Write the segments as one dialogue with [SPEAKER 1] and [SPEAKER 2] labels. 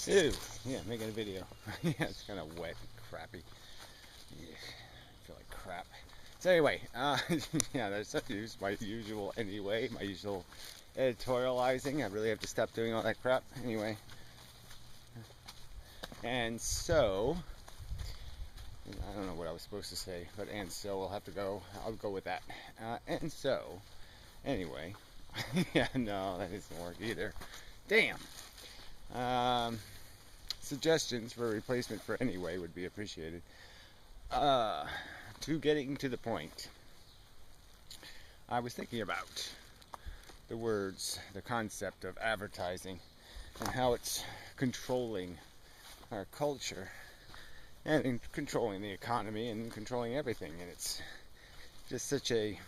[SPEAKER 1] Ew, yeah, making a video. Yeah, it's kind of wet and crappy. Yeah, I feel like crap. So anyway, yeah, that's my usual anyway, my usual editorializing. I really have to stop doing all that crap anyway. And so, I don't know what I was supposed to say, but and so we'll have to go. I'll go with that. And so, anyway, yeah, no, that doesn't work either. Damn. Suggestions for a replacement for anyway would be appreciated. To getting to the point, I was thinking about the words, the concept of advertising, and how it's controlling our culture and in controlling the economy and controlling everything, and it's just such a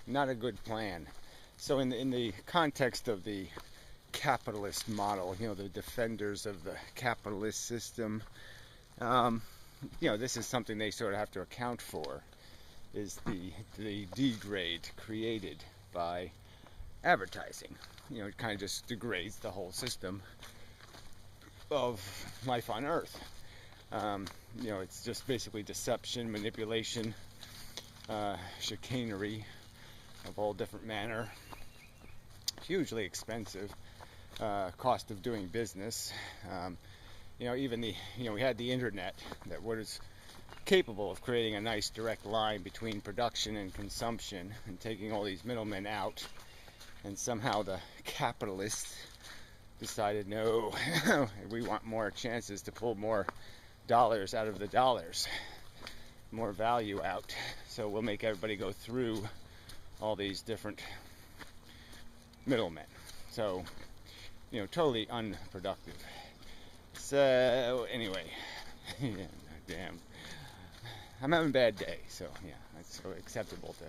[SPEAKER 1] not a good plan. So in the context of the capitalist model, you know, the defenders of the capitalist system, you know, this is something they sort of have to account for, is the degrade created by advertising. You know, it kind of just degrades the whole system of life on Earth. You know, it's just basically deception, manipulation, chicanery of all different manner, hugely expensive, cost of doing business. You know, even we had the internet that was capable of creating a nice direct line between production and consumption and taking all these middlemen out, and somehow the capitalists decided, no, we want more chances to pull more dollars out of the dollars, more value out, so we'll make everybody go through all these different middlemen. So, you know, totally unproductive. So anyway, yeah, damn, I'm having a bad day, so yeah, it's so acceptable to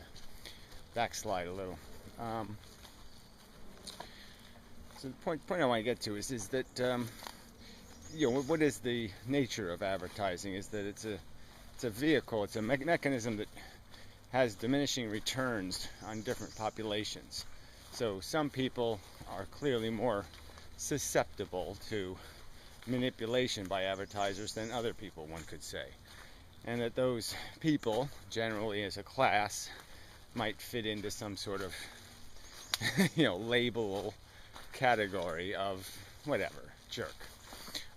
[SPEAKER 1] backslide a little. So the point I want to get to is that you know, what is the nature of advertising? Is that it's a vehicle, it's a mechanism that has diminishing returns on different populations. So some people are clearly more susceptible to manipulation by advertisers than other people, one could say. And that those people, generally as a class, might fit into some sort of you know, label category of whatever, jerk.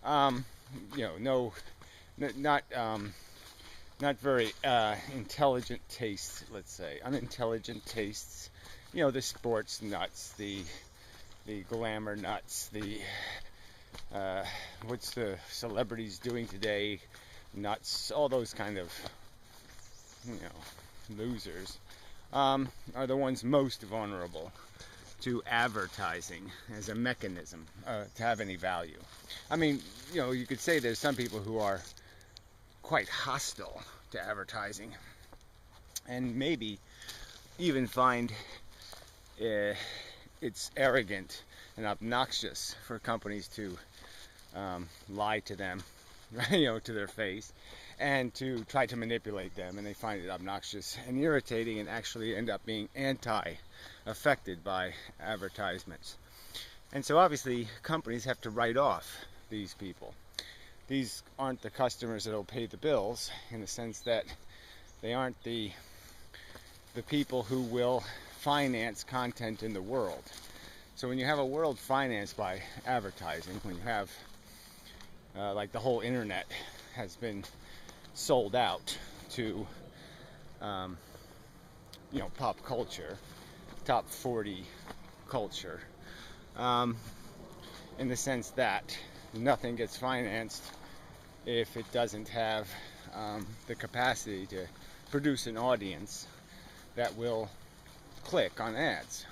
[SPEAKER 1] You know, not very intelligent tastes, let's say, unintelligent tastes. You know, the sports nuts, the glamour nuts, the what's the celebrities doing today nuts, all those kind of, you know, losers, are the ones most vulnerable to advertising as a mechanism to have any value. I mean, you know, you could say there's some people who are quite hostile to advertising and maybe even find it's arrogant and obnoxious for companies to lie to them, you know, to their face, and to try to manipulate them, and they find it obnoxious and irritating and actually end up being affected by advertisements. And so obviously companies have to write off these people. These aren't the customers that will pay the bills, in the sense that they aren't the people who will finance content in the world. So when you have a world financed by advertising, when you have like the whole internet has been sold out to you know, pop culture, top 40 culture, in the sense that nothing gets financed if it doesn't have the capacity to produce an audience that will click on ads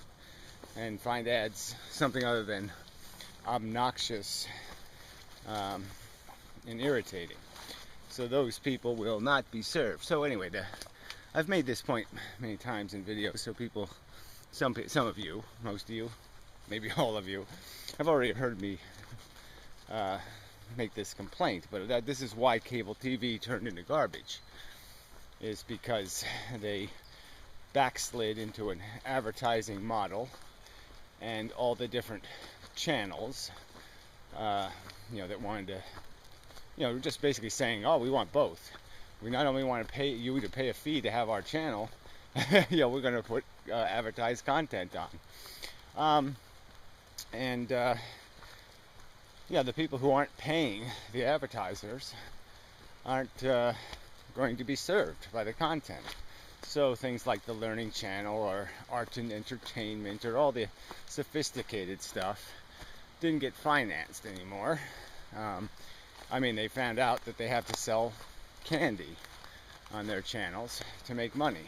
[SPEAKER 1] and find ads something other than obnoxious and irritating. So those people will not be served. So anyway, I've made this point many times in videos, so people, some of you, most of you, maybe all of you, have already heard me make this complaint. But this is why cable TV turned into garbage, is because they backslid into an advertising model, and all the different channels that wanted to, just basically saying, oh, we want both. We not only want to pay you to pay a fee to have our channel, we're going to put advertised content on. The people who aren't paying the advertisers aren't going to be served by the content. So things like the Learning Channel or Art and Entertainment or all the sophisticated stuff didn't get financed anymore. They found out that they have to sell candy on their channels to make money.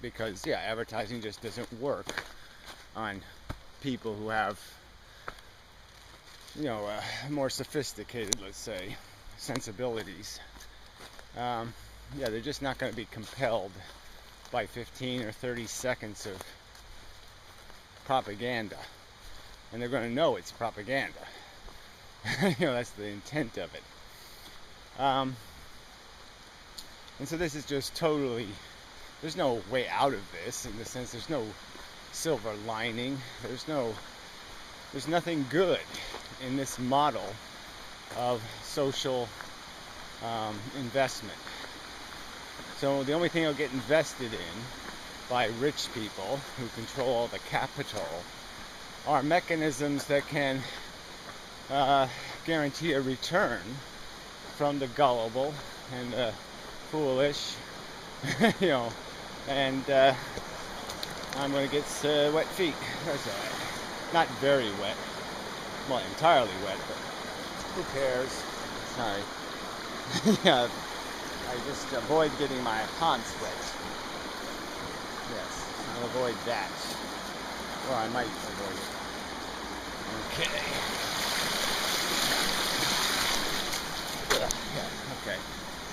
[SPEAKER 1] Because, advertising just doesn't work on people who have, more sophisticated, let's say, sensibilities. They're just not going to be compelled by 15 or 30 seconds of propaganda. And they're going to know it's propaganda. That's the intent of it. And so this is just totally, there's no way out of this, in the sense there's no silver lining. There's nothing good in this model of social investment. So the only thing that'll get invested in by rich people who control all the capital are mechanisms that can guarantee a return from the gullible and the foolish, and I'm going to get wet feet. That's all right. Not very wet. Well, entirely wet, but who cares? Sorry. I just avoid getting my pants wet. Yes, I'll avoid that. Or I might avoid it. Okay. Okay.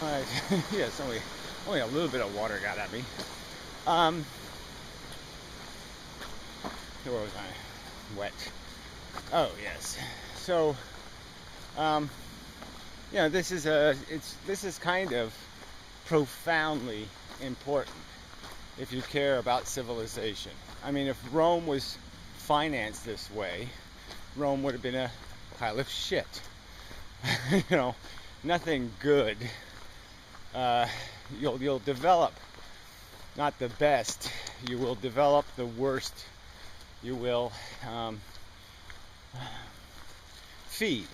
[SPEAKER 1] All right. Yes, only a little bit of water got at me. Where was I? Wet. Oh yes. So, this is kind of profoundly important if you care about civilization. If Rome was financed this way, Rome would have been a pile of shit. Nothing good. You'll develop not the best. You will develop the worst. You will feed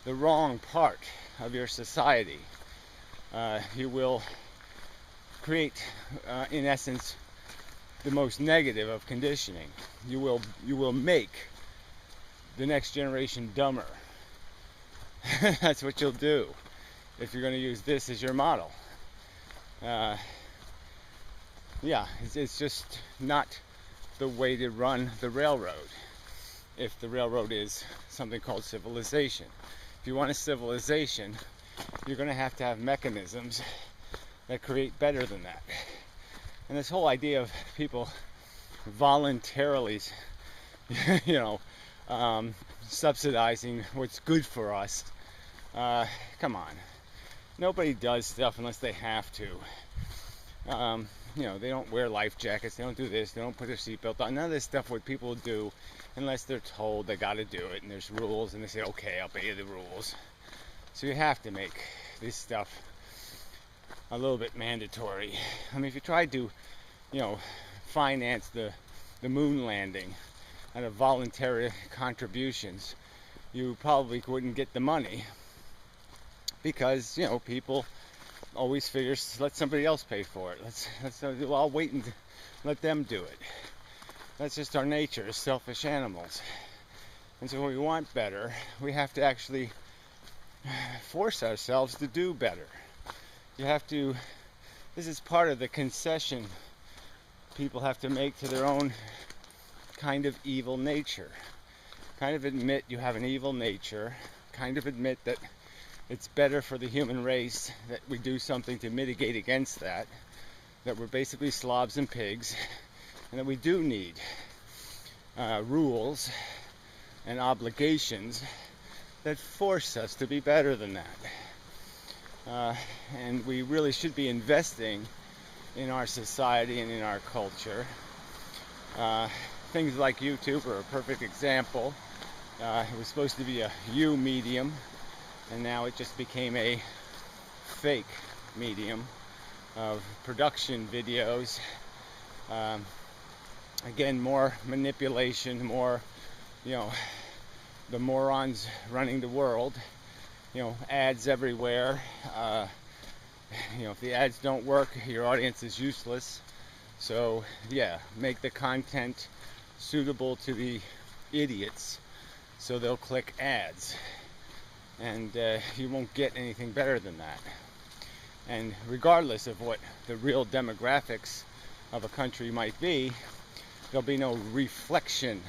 [SPEAKER 1] the wrong part of your society. You will create, in essence, the most negative of conditioning. You will make the next generation dumber. That's what you'll do if you're going to use this as your model. It's just not the way to run the railroad. If the railroad is something called civilization. If you want a civilization, you're going to have mechanisms that create better than that. And this whole idea of people voluntarily, subsidizing what's good for us, come on. Nobody does stuff unless they have to. They don't wear life jackets, they don't do this, they don't put their seatbelt on. None of this stuff what people do unless they're told they got to do it, and there's rules, and they say, okay, I'll obey the rules. So you have to make this stuff a little bit mandatory. If you tried to, finance the moon landing out of voluntary contributions, you probably wouldn't get the money, because people always figure, let somebody else pay for it. I'll wait and let them do it. That's just our nature as selfish animals. And so when we want better, we have to actually force ourselves to do better. This is part of the concession people have to make to their own kind of evil nature. Kind of admit you have an evil nature. Kind of admit that it's better for the human race that we do something to mitigate against that. That we're basically slobs and pigs. And that we do need rules and obligations that force us to be better than that. And we really should be investing in our society and in our culture. Things like YouTube are a perfect example. It was supposed to be a U medium, and now it just became a fake medium of production videos. Again, more manipulation, more, the morons running the world, ads everywhere. If the ads don't work, your audience is useless. So, make the content suitable to the idiots so they'll click ads. And you won't get anything better than that. And regardless of what the real demographics of a country might be, there'll be no reflection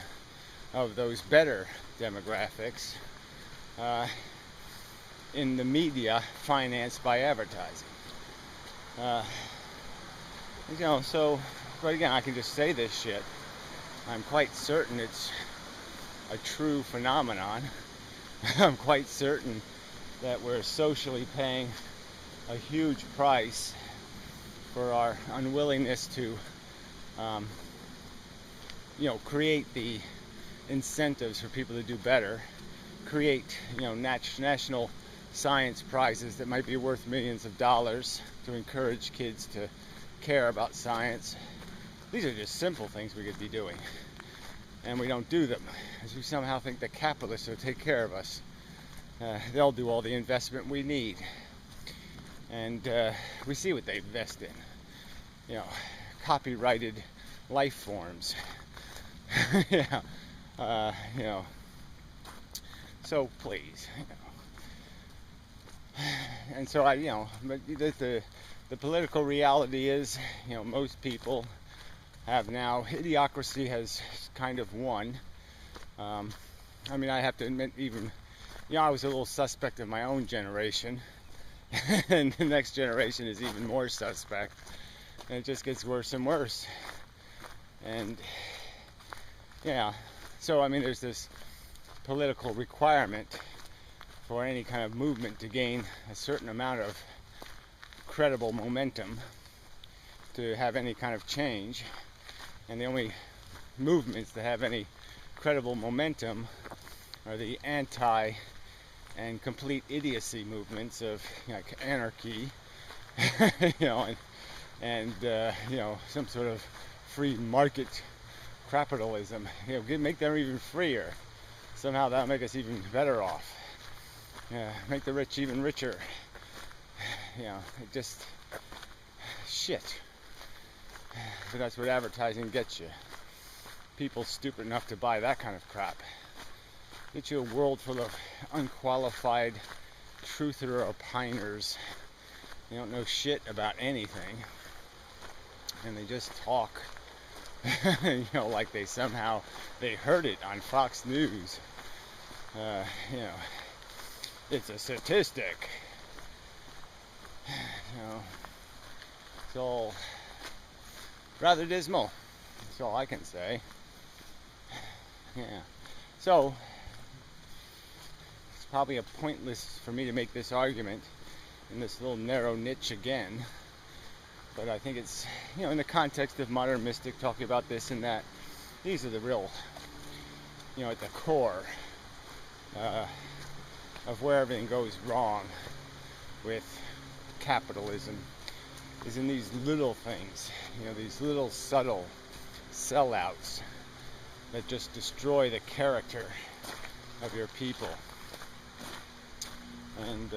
[SPEAKER 1] of those better demographics in the media financed by advertising. But again, I can just say this shit. I'm quite certain it's a true phenomenon. I'm quite certain that we're socially paying a huge price for our unwillingness to create the incentives for people to do better, create national science prizes that might be worth millions of dollars to encourage kids to care about science. These are just simple things we could be doing, and we don't do them, as we somehow think the capitalists will take care of us. They'll do all the investment we need, and we see what they invest in. Copyrighted life forms. So please, and so but the political reality is, most people have now, idiocracy has kind of won. I have to admit, even, I was a little suspect of my own generation, and the next generation is even more suspect, and it just gets worse and worse. And so there's this political requirement for any kind of movement to gain a certain amount of credible momentum to have any kind of change, and the only movements that have any credible momentum are the anti and complete idiocy movements of like anarchy, and some sort of free market capitalism. Make them even freer. Somehow that'll make us even better off. Make the rich even richer. Just shit. But that's what advertising gets you. People stupid enough to buy that kind of crap. Get you a world full of unqualified truther opiners. They don't know shit about anything, and they just talk. Like they heard it on Fox News. It's a statistic. It's all rather dismal. That's all I can say. So it's probably a pointless for me to make this argument in this little narrow niche again. But I think it's, in the context of modern mystic talking about this and that, these are the real, at the core of where everything goes wrong with capitalism, is in these little things, these little subtle sellouts that just destroy the character of your people. And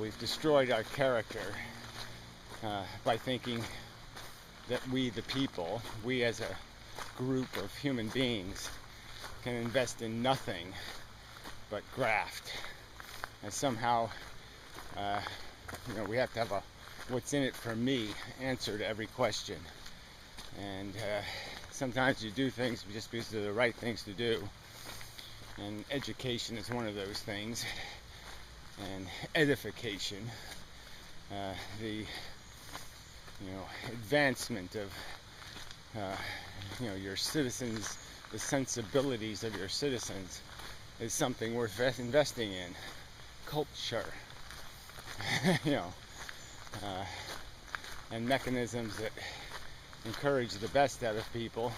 [SPEAKER 1] we've destroyed our character by thinking that we, the people, we as a group of human beings, can invest in nothing but graft. And somehow, we have to have a what's in it for me answer to every question. And sometimes you do things just because they're the right things to do. And education is one of those things. And edification, the advancement of your citizens, the sensibilities of your citizens, is something worth investing in. Culture, and mechanisms that encourage the best out of people,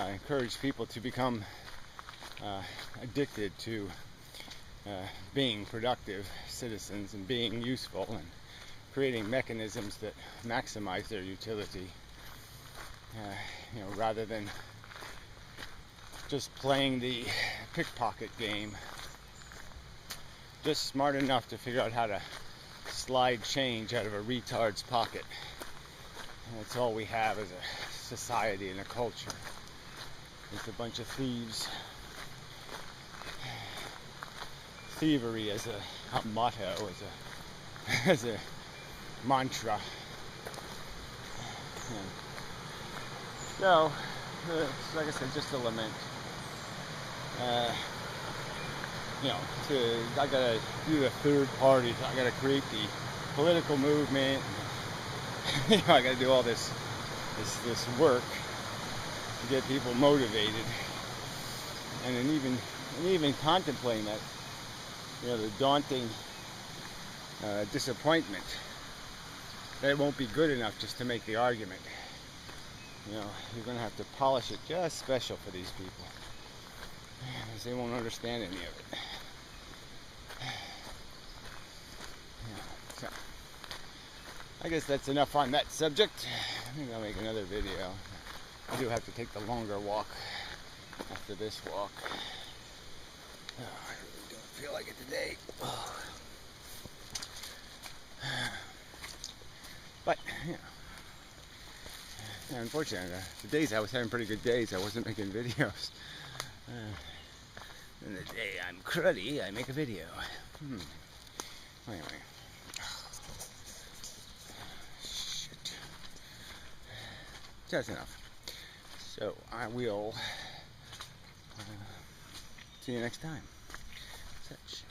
[SPEAKER 1] encourage people to become addicted to being productive citizens and being useful and creating mechanisms that maximize their utility, rather than just playing the pickpocket game. Just smart enough to figure out how to slide change out of a retard's pocket. And that's all we have as a society and a culture. It's a bunch of thieves. Thievery as a motto, as a mantra. And so, like I said, just a lament. I gotta do the third party. I gotta create the political movement. I gotta do all this work to get people motivated. And then even contemplating that, the daunting disappointment that it won't be good enough just to make the argument. You're going to have to polish it just special for these people, because they won't understand any of it. So, I guess that's enough on that subject. I think I'll make another video. I do have to take the longer walk after this walk. Oh, I really don't feel like it today. Oh. But, unfortunately, the days I was having pretty good days, I wasn't making videos. And the day I'm cruddy, I make a video. Anyway. Shit. That's enough. So, I will see you next time. Such.